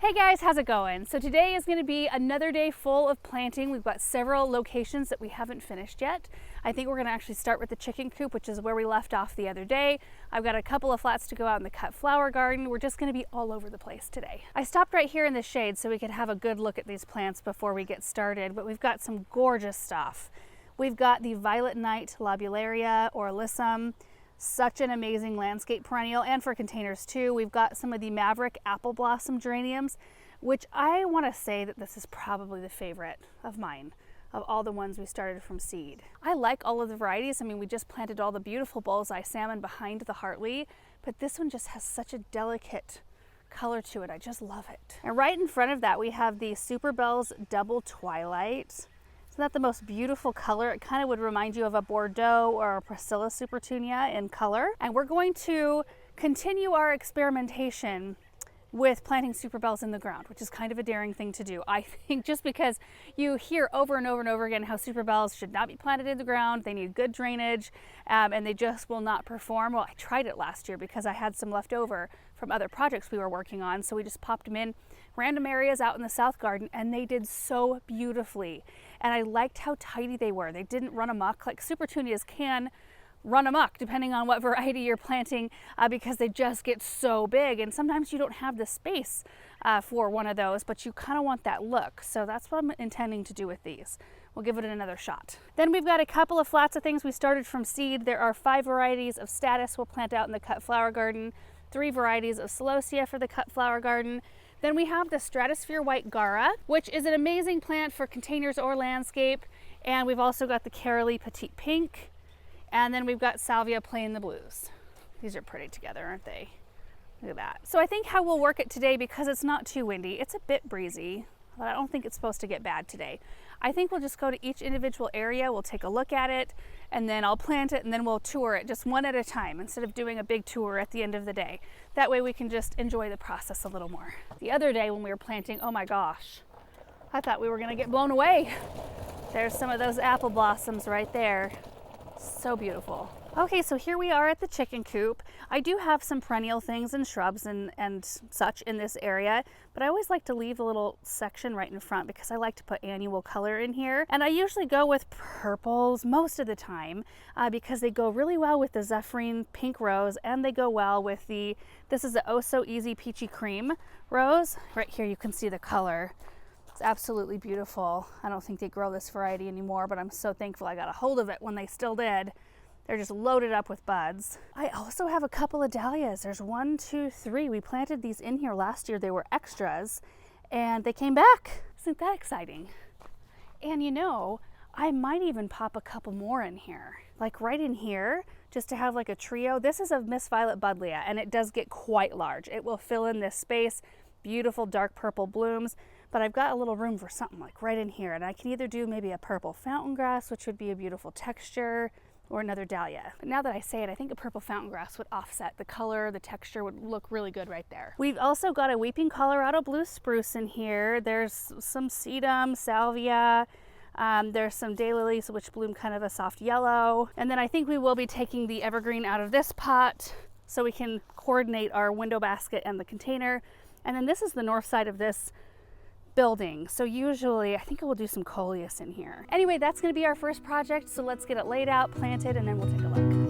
Hey guys, how's it going? So today is going to be another day full of planting. We've got several locations that we haven't finished yet. I think we're going to actually start with the chicken coop, which is where we left off the other day. I've got a couple of flats to go out in the cut flower garden. We're just going to be all over the place today. I stopped right here in the shade so we could have a good look at these plants before we get started, but we've got some gorgeous stuff. We've got the Violet Night Lobularia or Alyssum. Such an amazing landscape perennial, and for containers too. We've got some of the Maverick apple blossom geraniums, which I want to say that this is probably the favorite of mine of all the ones we started from seed. I like all of the varieties. I mean, we just planted all the beautiful bullseye salmon behind the Hartley, but this one just has such a delicate color to it. I just love it. And right in front of that, we have the Super Bells Double Twilight. Isn't that the most beautiful color? It kind of would remind you of a Bordeaux or a Priscilla Supertunia in color. And we're going to continue our experimentation with planting super bells in the ground, which is kind of a daring thing to do. I think just because you hear over and over and over again how super bells should not be planted in the ground, they need good drainage, and they just will not perform. Well, I tried it last year because I had some left over from other projects we were working on, so we just popped them in random areas out in the south garden, and they did so beautifully. And I liked how tidy they were. They didn't run amok like Supertunias can run amok depending on what variety you're planting, because they just get so big, and sometimes you don't have the space for one of those, but you kind of want that look. So that's what I'm intending to do with these. We'll give it another shot. Then we've got a couple of flats of things we started from seed. There are 5 varieties of Status we'll plant out in the cut flower garden, 3 varieties of Celosia for the cut flower garden. Then we have the Stratosphere White Gara, which is an amazing plant for containers or landscape. And we've also got the Carolee Petite Pink. And then we've got Salvia Plain the Blues. These are pretty together, aren't they? Look at that. So I think how we'll work it today, because it's not too windy, it's a bit breezy, but I don't think it's supposed to get bad today. I think we'll just go to each individual area, we'll take a look at it, and then I'll plant it, and then we'll tour it just one at a time instead of doing a big tour at the end of the day. That way we can just enjoy the process a little more. The other day when we were planting, oh my gosh, I thought we were gonna get blown away. There's some of those apple blossoms right there. So beautiful. Okay, so here we are at the chicken coop. I do have some perennial things and shrubs and such in this area, but I always like to leave a little section right in front because I like to put annual color in here. And I usually go with purples most of the time because they go really well with the Zephyrin Pink Rose, and they go well with this is the Oh So Easy Peachy Cream Rose. Right here you can see the color. It's absolutely beautiful. I don't think they grow this variety anymore, but I'm so thankful I got a hold of it when they still did. They're just loaded up with buds. I also have a couple of dahlias. There's 1, 2, 3. We planted these in here last year. They were extras and they came back. Isn't that exciting? And you know, I might even pop a couple more in here, like right in here, just to have like a trio. This is a Miss Violet Buddleia, and it does get quite large. It will fill in this space. Beautiful dark purple blooms. But I've got a little room for something like right in here, and I can either do maybe a purple fountain grass, which would be a beautiful texture, or another dahlia. But now that I say it, I think a purple fountain grass would offset the color, the texture would look really good right there. We've also got a weeping Colorado blue spruce in here. There's some sedum, salvia, there's some daylilies which bloom kind of a soft yellow. And then I think we will be taking the evergreen out of this pot so we can coordinate our window basket and the container. And then this is the north side of this building. So usually I think I will do some coleus in here. Anyway, that's going to be our first project. So let's get it laid out, planted, and then we'll take a look.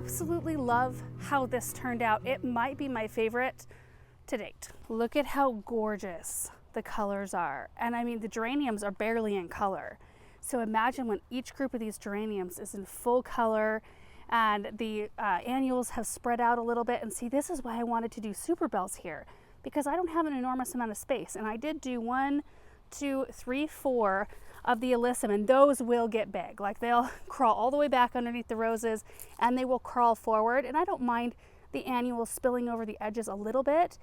absolutely love how this turned out. It might be my favorite to date. Look at how gorgeous the colors are. And I mean, the geraniums are barely in color. So imagine when each group of these geraniums is in full color and the annuals have spread out a little bit. And see, this is why I wanted to do super bells here, because I don't have an enormous amount of space. And I did do 1, 2, 3, 4 of the alyssum, and those will get big. Like, they'll crawl all the way back underneath the roses and they will crawl forward. And I don't mind the annuals spilling over the edges a little bit,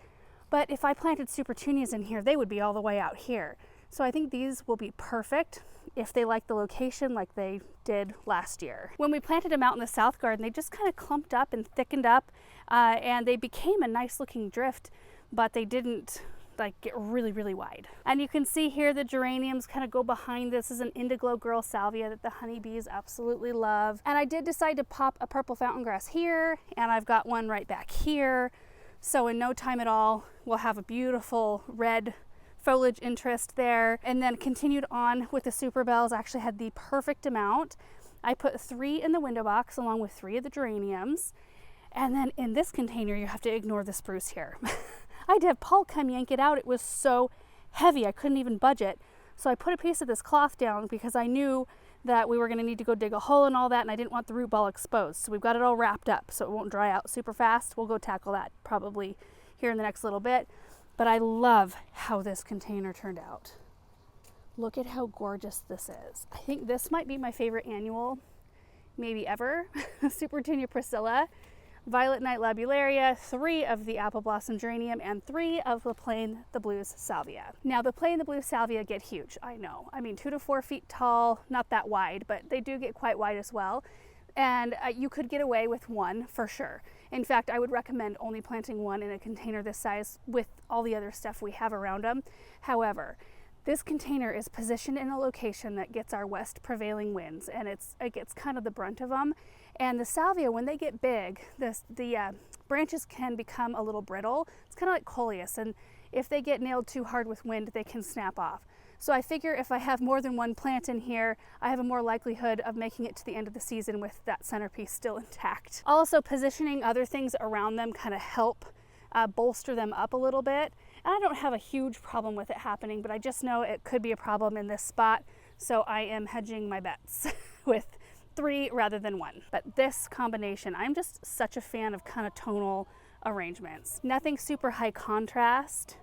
but if I planted supertunias in here, they would be all the way out here. So I think these will be perfect if they like the location like they did last year. When we planted them out in the south garden, they just kind of clumped up and thickened up, and they became a nice looking drift, but they didn't like get really, really wide. And you can see here the geraniums kind of go behind. This is an Indiglo Girl Salvia that the honeybees absolutely love. And I did decide to pop a purple fountain grass here, and I've got one right back here. So in no time at all, we'll have a beautiful red foliage interest there. And then continued on with the super bells. I actually had the perfect amount. I put 3 in the window box along with 3 of the geraniums. And then in this container, you have to ignore the spruce here. I had to have Paul come yank it out. It was so heavy, I couldn't even budge it. So I put a piece of this cloth down because I knew that we were going to need to go dig a hole and all that, and I didn't want the root ball exposed. So we've got it all wrapped up so it won't dry out super fast. We'll go tackle that probably here in the next little bit. But I love how this container turned out. Look at how gorgeous this is. I think this might be my favorite annual, maybe ever. Supertunia Priscilla, Violet Night Labularia, 3 of the Apple Blossom Geranium, and 3 of the Plain the Blues Salvia. Now the Plain the Blues Salvia get huge, I know. I mean 2 to 4 feet tall, not that wide, but they do get quite wide as well. And you could get away with 1 for sure. In fact, I would recommend only planting 1 in a container this size with all the other stuff we have around them. However, this container is positioned in a location that gets our west prevailing winds, and it gets kind of the brunt of them. And the salvia, when they get big, the branches can become a little brittle. It's kind of like coleus, and if they get nailed too hard with wind, they can snap off. So I figure if I have more than 1 plant in here, I have a more likelihood of making it to the end of the season with that centerpiece still intact. Also, positioning other things around them kind of help bolster them up a little bit. And I don't have a huge problem with it happening, but I just know it could be a problem in this spot. So I am hedging my bets with 3 rather than 1. But this combination, I'm just such a fan of kind of tonal arrangements. Nothing super high contrast.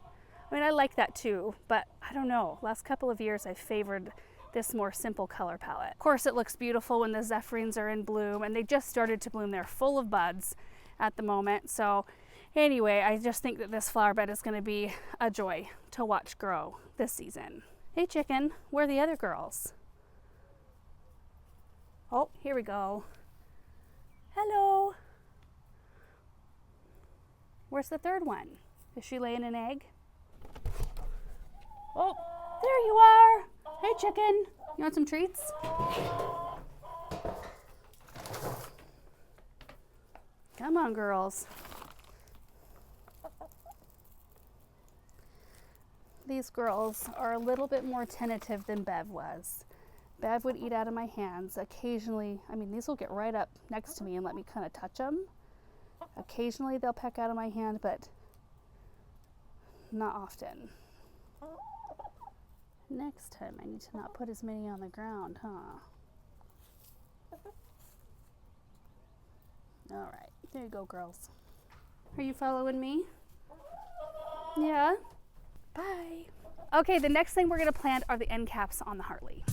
I mean, I like that too, but I don't know. Last couple of years I've favored this more simple color palette. Of course, it looks beautiful when the zephrines are in bloom, and they just started to bloom. They're full of buds at the moment. So anyway, I just think that this flower bed is going to be a joy to watch grow this season. Hey chicken, where are the other girls? Oh, here we go. Hello. Where's the third one? Is she laying an egg? Oh, there you are. Hey chicken, you want some treats? Come on, girls. These girls are a little bit more tentative than Bev was. Bev would eat out of my hands. Occasionally, I mean, these will get right up next to me and let me kind of touch them. Occasionally they'll peck out of my hand, but not often. Next time I need to not put as many on the ground, huh? All right, there you go, girls. Are you following me? Yeah? Bye. Okay, the next thing we're gonna plant are the end caps on the Hartley.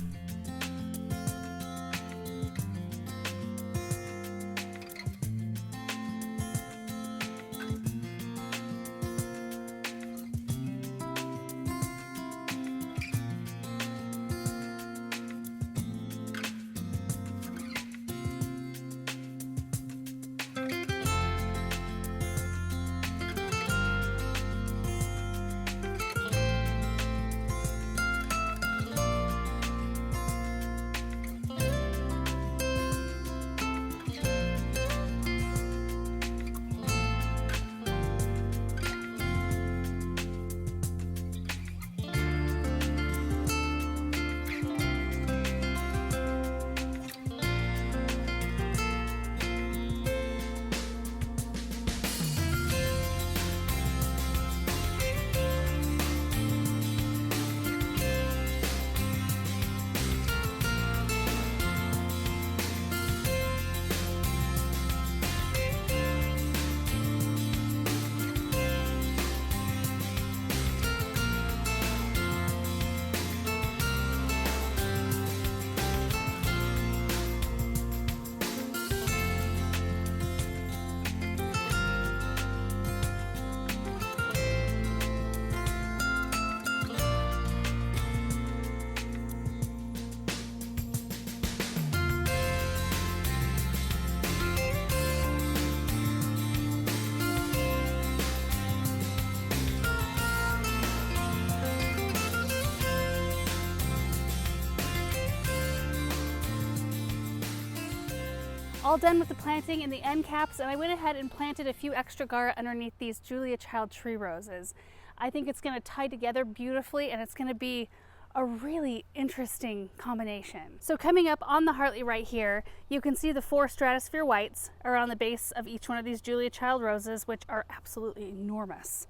All done with the planting in the end caps, and I went ahead and planted a few extra Gara underneath these Julia Child tree roses. I think it's going to tie together beautifully, and it's going to be a really interesting combination. So coming up on the Hartley right here, you can see the 4 stratosphere whites around the base of each one of these Julia Child roses, which are absolutely enormous.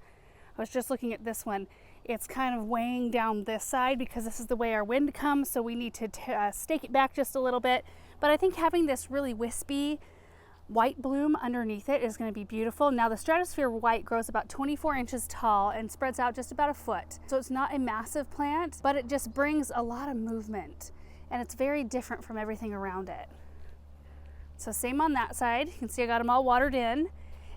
I was just looking at this one. It's kind of weighing down this side because this is the way our wind comes, so we need to stake it back just a little bit. But I think having this really wispy white bloom underneath it is going to be beautiful. Now the stratosphere white grows about 24 inches tall and spreads out just about a foot. So it's not a massive plant, but it just brings a lot of movement, and it's very different from everything around it. So same on that side. You can see I got them all watered in.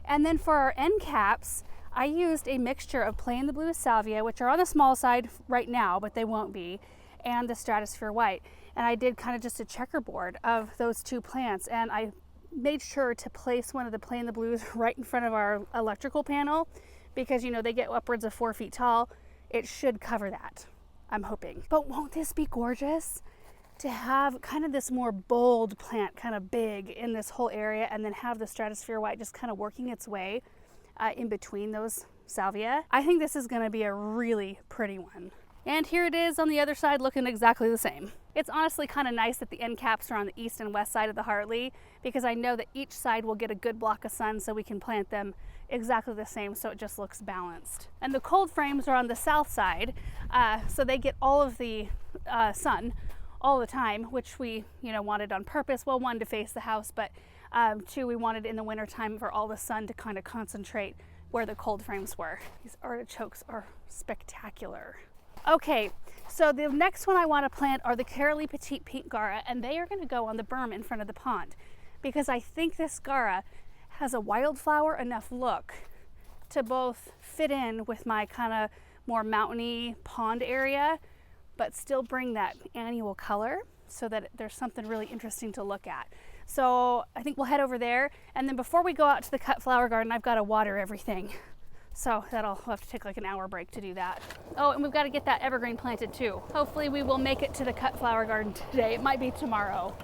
And then for our end caps, I used a mixture of plain the blue salvia, which are on the small side right now, but they won't be, and the stratosphere white. And I did kind of just a checkerboard of those 2 plants, and I made sure to place one of the plain the blues right in front of our electrical panel because, you know, they get upwards of 4 feet tall. It should cover that, I'm hoping. But won't this be gorgeous to have kind of this more bold plant, kind of big in this whole area, and then have the stratosphere white just kind of working its way in between those salvia? I think this is going to be a really pretty one. And here it is on the other side, looking exactly the same. It's honestly kind of nice that the end caps are on the east and west side of the Hartley, because I know that each side will get a good block of sun, so we can plant them exactly the same, so it just looks balanced. And the cold frames are on the south side, so they get all of the sun all the time, which we, you know, wanted on purpose. Well, 1, to face the house, but 2, we wanted in the winter time for all the sun to kind of concentrate where the cold frames were. These artichokes are spectacular. Okay, so the next one I want to plant are the Carolee Petite Pink Gara, and they are going to go on the berm in front of the pond because I think this Gara has a wildflower enough look to both fit in with my kind of more mountainy pond area, but still bring that annual color so that there's something really interesting to look at. So I think we'll head over there, and then before we go out to the cut flower garden, I've got to water everything. So we'll have to take like an hour break to do that. Oh, and we've got to get that evergreen planted too. Hopefully we will make it to the cut flower garden today. It might be tomorrow.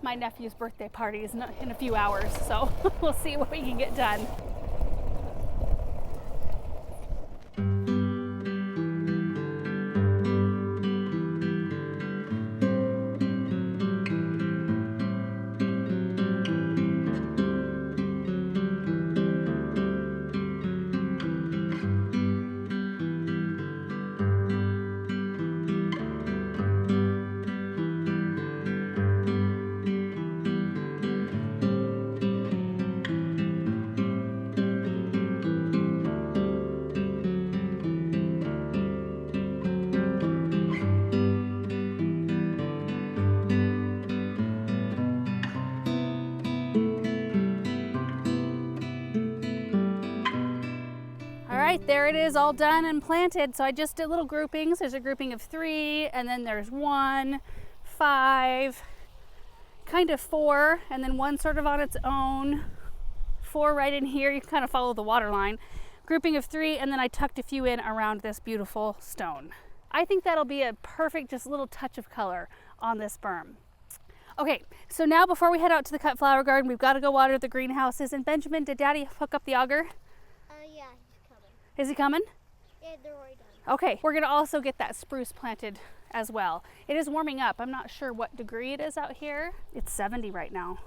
My nephew's birthday party is in a few hours, so we'll see what we can get done. Right, there it is, all done and planted. So I just did little groupings. There's a grouping of 3, and then there's 1, 5, kind of 4, and then 1 sort of on its own, 4 right in here. You can kind of follow the water line. Grouping of 3, and then I tucked a few in around this beautiful stone. I think that'll be a perfect just little touch of color on this berm. Okay, so now before we head out to the cut flower garden, we've got to go water the greenhouses. And Benjamin, did Daddy hook up the auger? Yeah, he's coming. Is he coming? Yeah, they're already done. Okay, we're gonna also get that spruce planted as well. It is warming up. I'm not sure what degree it is out here. It's 70 right now,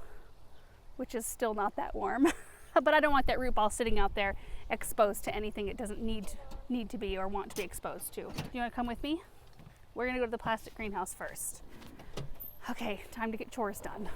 which is still not that warm. But I don't want that root ball sitting out there exposed to anything it doesn't need to be or want to be exposed to. You wanna come with me? We're gonna go to the plastic greenhouse first. Okay, time to get chores done.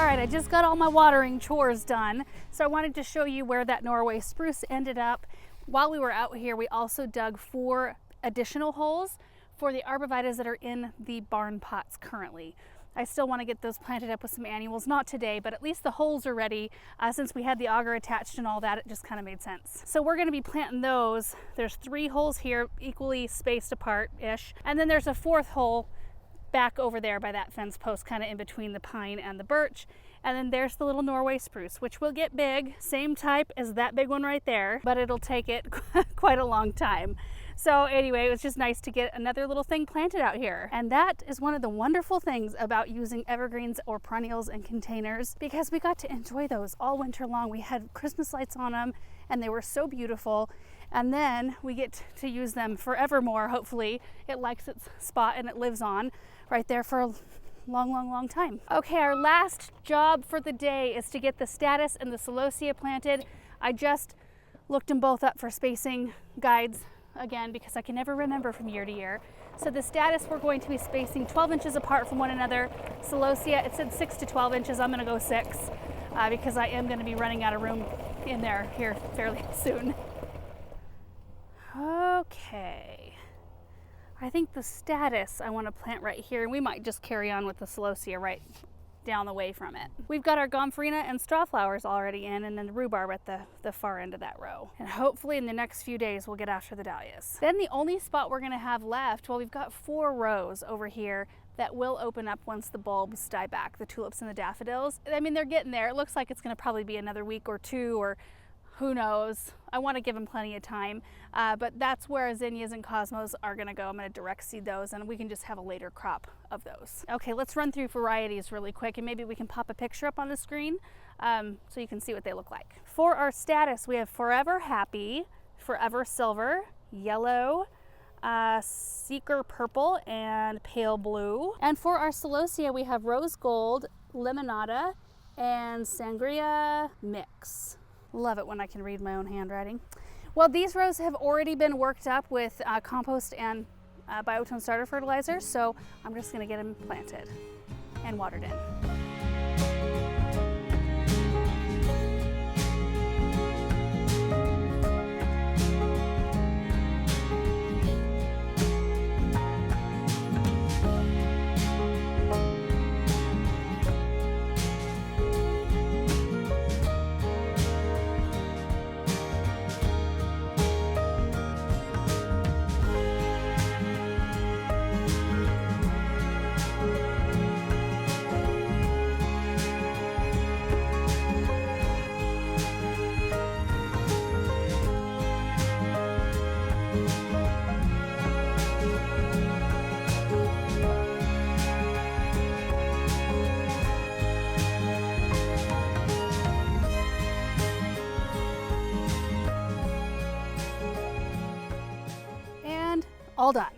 right, I just got all my watering chores done, so I wanted to show you where that Norway spruce ended up. While we were out here, we also dug 4 additional holes for the arborvitaes that are in the barn pots currently. I still want to get those planted up with some annuals, not today, but at least the holes are ready. Since we had the auger attached and all that, it just kind of made sense. So we're going to be planting those. There's 3 holes here, equally spaced apart-ish, and then there's a 4th hole back over there by that fence post, kind of in between the pine and the birch. And then there's the little Norway spruce, which will get big, same type as that big one right there, but it'll take it quite a long time. So anyway, it was just nice to get another little thing planted out here. And that is one of the wonderful things about using evergreens or perennials in containers, because we got to enjoy those all winter long. We had Christmas lights on them and they were so beautiful. And then we get to use them forevermore, hopefully. It likes its spot and it lives on right there for a long time. Okay, our last job for the day is to get the statice and the celosia planted. I just looked them both up for spacing guides again because I can never remember from year to year. So the statice, we're going to be spacing 12 inches apart from one another. Celosia, it said 6 to 12 inches. I'm gonna go 6 because I am gonna be running out of room in there here fairly soon. Okay, I think the statice I want to plant right here, and we might just carry on with the celosia right down the way from it. We've got our gomphrena and straw flowers already in, and then the rhubarb at the far end of that row. And hopefully in the next few days we'll get after the dahlias. Then the only spot we're gonna have left, well, we've got 4 rows over here that will open up once the bulbs die back, the tulips and the daffodils. I mean, they're getting there. It looks like it's gonna probably be another week or 2, or who knows. I want to give them plenty of time, but that's where zinnias and cosmos are going to go. I'm going to direct seed those and we can just have a later crop of those. Okay, let's run through varieties really quick and maybe we can pop a picture up on the screen so you can see what they look like. For our statice, we have Forever Happy, Forever Silver, Yellow, Seeker Purple, and Pale Blue. And for our celosia, we have Rose Gold, Limonada, and Sangria Mix. Love it when I can read my own handwriting. Well, these rows have already been worked up with compost and biotone starter fertilizer, so I'm just gonna get them planted and watered in. All done.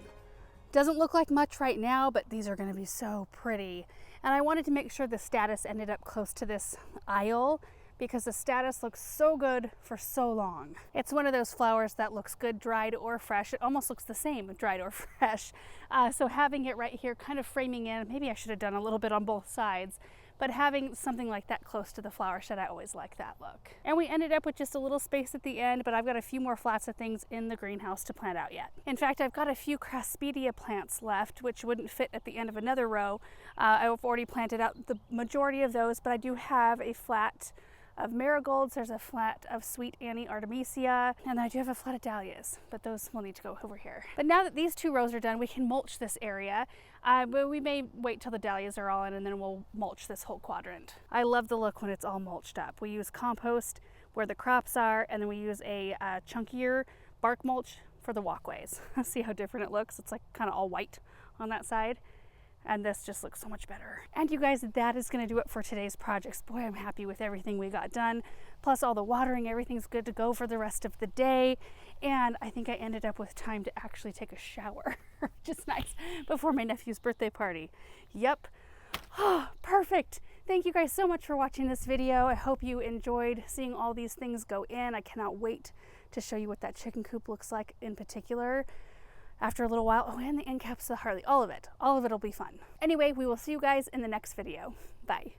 Doesn't look like much right now, but these are going to be so pretty. And I wanted to make sure the statice ended up close to this aisle because the statice looks so good for so long. It's one of those flowers that looks good dried or fresh. It almost looks the same dried or fresh. So having it right here kind of framing in, maybe I should have done a little bit on both sides, but having something like that close to the flower shed, I always like that look. And we ended up with just a little space at the end, but I've got a few more flats of things in the greenhouse to plant out yet. In fact, I've got a few Craspedia plants left, which wouldn't fit at the end of another row. I've already planted out the majority of those, but I do have a flat of marigolds, there's a flat of Sweet Annie Artemisia, and I do have a flat of dahlias, but those will need to go over here. But now that these 2 rows are done, we can mulch this area. But we may wait till the dahlias are all in and then we'll mulch this whole quadrant. I love the look when it's all mulched up. We use compost where the crops are, and then we use a chunkier bark mulch for the walkways. See how different it looks? It's like kind of all white on that side. And this just looks so much better. And you guys, that is gonna do it for today's projects. Boy, I'm happy with everything we got done. Plus all the watering, everything's good to go for the rest of the day. And I think I ended up with time to actually take a shower, which is nice, before my nephew's birthday party. Yep, oh, perfect. Thank you guys so much for watching this video. I hope you enjoyed seeing all these things go in. I cannot wait to show you what that chicken coop looks like in particular. After a little while, oh, and the end caps of the Hartley, all of it will be fun. Anyway, we will see you guys in the next video. Bye.